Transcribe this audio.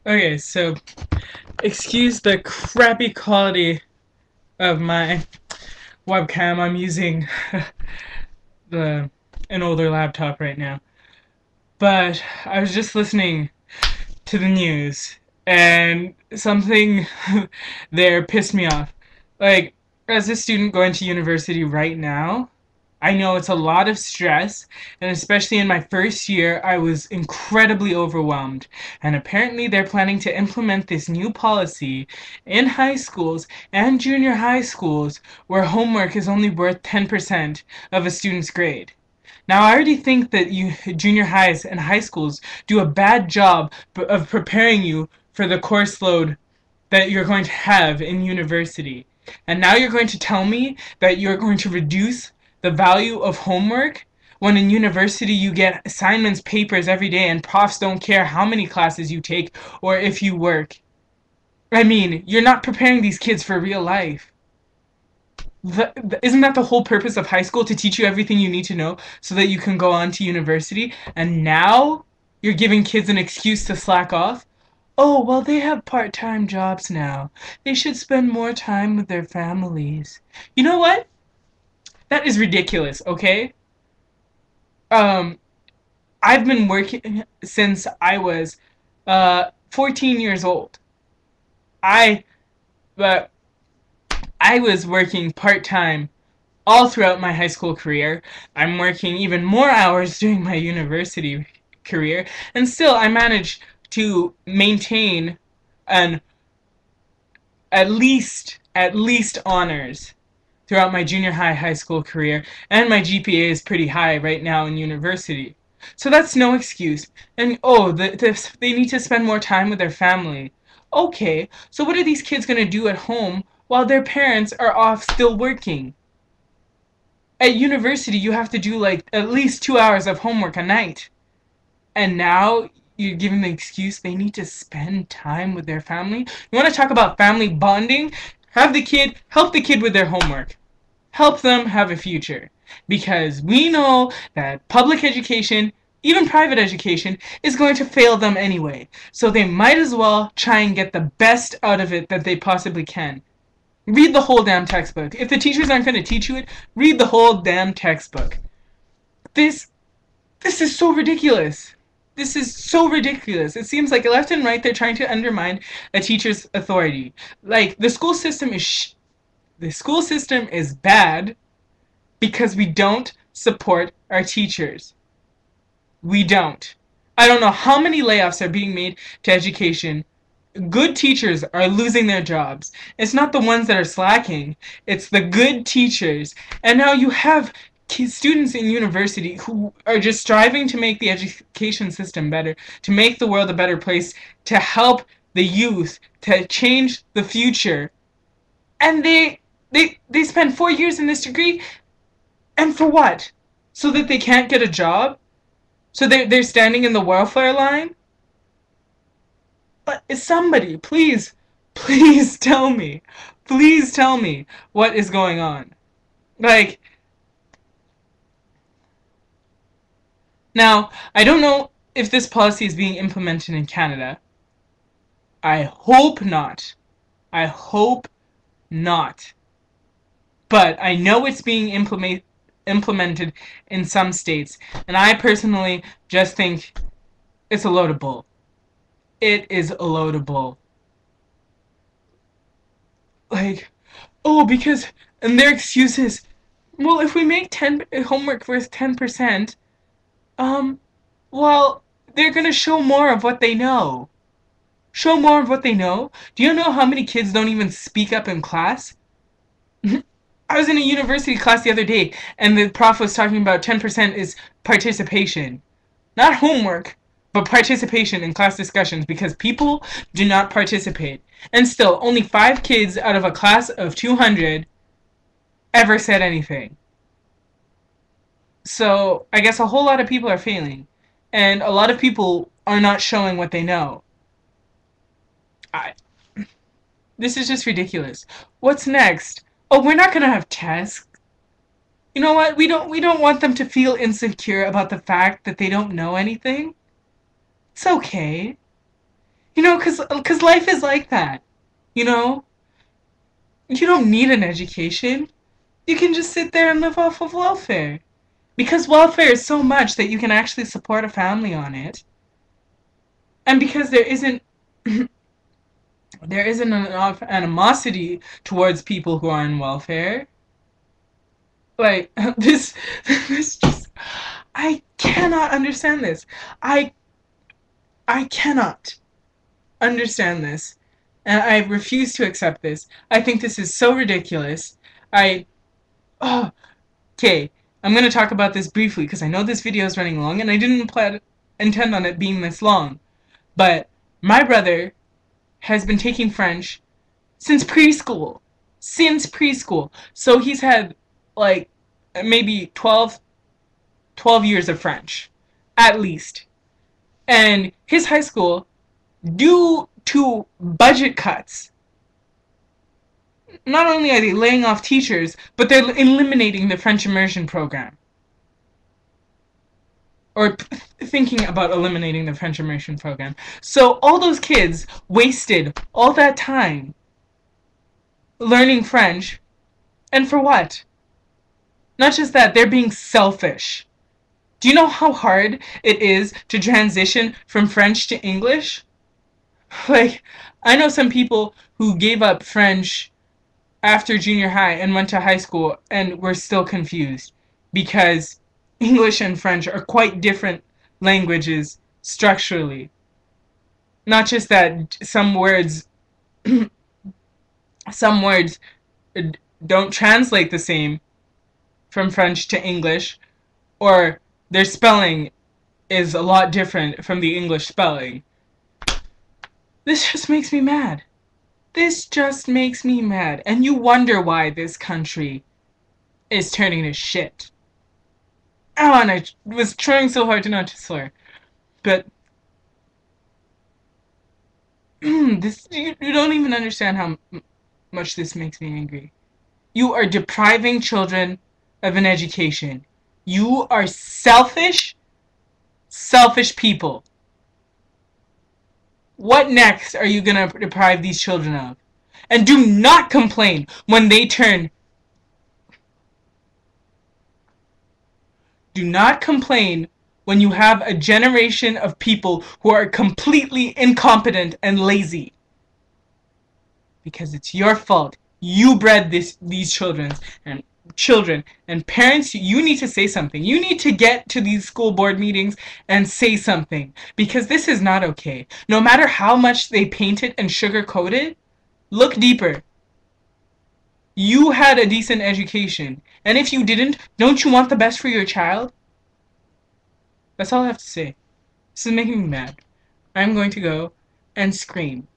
Okay, so excuse the crappy quality of my webcam. I'm using the an older laptop right now. But I was just listening to the news and something there pissed me off. Like, as a student going to university right now, I know it's a lot of stress, and especially in my first year, I was incredibly overwhelmed. And apparently, they're planning to implement this new policy in high schools and junior high schools where homework is only worth 10% of a student's grade. Now, I already think that junior highs and high schools do a bad job of preparing you for the course load that you're going to have in university. And now you're going to tell me that you're going to reduce the value of homework when in university you get assignments, papers every day, and profs don't care how many classes you take or if you work. I mean, you're not preparing these kids for real life. Isn't that the whole purpose of high school, to teach you everything you need to know so that you can go on to university? And now you're giving kids an excuse to slack off? Oh, well, they have part-time jobs now. They should spend more time with their families. You know what? That is ridiculous, okay? Um, I've been working since I was 14 years old. I uh, I was working part-time all throughout my high school career. I'm working even more hours during my university career, and still I managed to maintain an at least honors throughout my junior high school career, and my GPA is pretty high right now in university. So that's no excuse. And oh, they need to spend more time with their family. Okay, so what are these kids going to do at home while their parents are off still working? At university, you have to do like at least 2 hours of homework a night. And now you're giving the excuse they need to spend time with their family? You want to talk about family bonding? Help the kid with their homework. Help them have a future. Because we know that public education, even private education, is going to fail them anyway. So they might as well try and get the best out of it that they possibly can. Read the whole damn textbook. If the teachers aren't going to teach you it, read the whole damn textbook. This this is so ridiculous. This is so ridiculous. It seems like left and right they're trying to undermine a teacher's authority. Like the school system is bad because we don't support our teachers. We don't. I don't know how many layoffs are being made to education. Good teachers are losing their jobs. It's not the ones that are slacking, it's the good teachers. And now you have students in university who are just striving to make the education system better, to make the world a better place, to help the youth, to change the future. And they spend 4 years in this degree, and for what? So that they can't get a job? So they're standing in the welfare line? But somebody, please tell me. Please tell me what is going on. Like, now, I don't know if this policy is being implemented in Canada. I hope not. I hope not. But I know it's being implemented in some states, and I personally just think it's a load of bull. It is a load of bull. Like, oh, because, and their excuse is, well, if we make 10 homework worth 10%, um, well, they're gonna show more of what they know. Show more of what they know? Do you know how many kids don't even speak up in class? I was in a university class the other day, and the prof was talking about 10% is participation. Not homework, but participation in class discussions, because people do not participate. And still, only 5 kids out of a class of 200 ever said anything. So, I guess a whole lot of people are failing. And a lot of people are not showing what they know. I, this is just ridiculous. What's next? Oh, we're not gonna have tests. You know what? We don't want them to feel insecure about the fact that they don't know anything. It's okay. You know, cause life is like that. You know, you don't need an education. You can just sit there and live off of welfare. Because welfare is so much that you can actually support a family on it. And because there isn't enough animosity towards people who are on welfare. Like this just I cannot understand this. I I cannot understand this. And I refuse to accept this. I think this is so ridiculous. I oh, okay, I'm going to talk about this briefly because I know this video is running long and I didn't intend on it being this long. But my brother has been taking French since preschool. Since preschool. So he's had like maybe 12 years of French. At least. And his high school, due to budget cuts, not only are they laying off teachers, but they're eliminating the French immersion program. Or thinking about eliminating the French immersion program. So all those kids wasted all that time learning French, and for what? Not just that, they're being selfish. Do you know how hard it is to transition from French to English? Like, I know some people who gave up French after junior high and went to high school and were still confused because English and French are quite different languages structurally. Not just that some words some words don't translate the same from French to English, or their spelling is a lot different from the English spelling. This just makes me mad. This just makes me mad. And you wonder why this country is turning to shit. Oh, and I was trying so hard to not to swear. But this you don't even understand how much this makes me angry. You are depriving children of an education. You are selfish, selfish people. What next are you going to deprive these children of? And do not complain when they turn. Do not complain when you have a generation of people who are completely incompetent and lazy. Because it's your fault. You bred these children and parents, you need to say something. You need to get to these school board meetings and say something, because this is not okay. No matter how much they paint it and sugarcoat it, look deeper. You had a decent education, and if you didn't, don't you want the best for your child? That's all I have to say. This is making me mad. I'm going to go and scream.